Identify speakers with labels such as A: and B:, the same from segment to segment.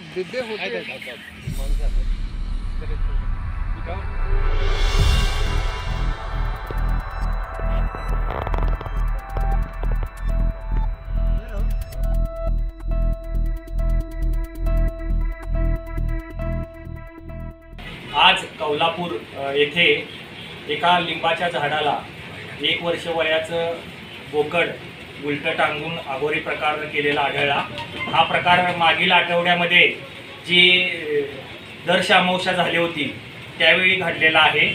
A: बिबे होते
B: आज कौलापूर येथे एका लिंबाच्या झाडाला 1 वर्ष वयाचं बोकड उलटं टांगून अघोरी प्रकार केलेला आढळला। हा प्रकार मागील आठवड्यामध्ये जी दर्शअमावस्या झाली होती त्यावेळी घडलेला आहे।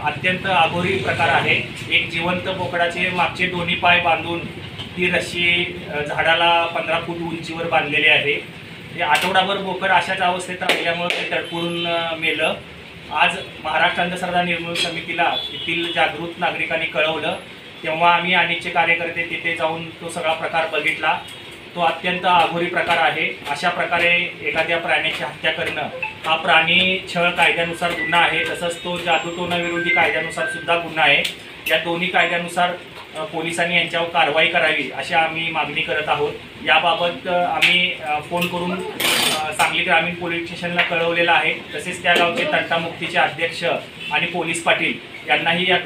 B: अत्यंत अघोरी प्रकार आहे। एक जिवंत बोकडाचे मागचे दोन्ही पाय बांधून ती रस्सी झाडाला 15 फूट उंचीवर बांधलेली आहे। आठवडाभर बोकड अशाच अवस्थेत राहिल्यामुळे ते तडफडून मेलं। आज महाराष्ट्र अंधश्रद्धा निर्मूलन समितीला येथील जागृत नागरिकांनी कळवलं, तेव्हा आम्ही अनेकचे कार्यकर्ते तिथे जाऊन तो सगळा प्रकार बघितला। तो अत्यंत अघोरी प्रकार आहे। अशा प्रकारे एखाद्या प्राण्याची हत्या करणं हा प्राणी छळ कायद्यानुसार गुन्हा आहे, तसंच तो जादूटोणाविरोधी कायद्यानुसार सुद्धा गुन्हा आहे। या दोन्ही कायद्यानुसार पोलिसांनी यांच्यावर कारवाई करावी अशी आम्ही मागणी करत आहोत। याबाबत आम्ही फोन करून सांगली ग्रामीण पोलीस स्टेशनला कळवलेलं आहे। तसेच त्या गावचे तंटामुक्तीचे अध्यक्ष आणि पोलीस पाटील यांनाही या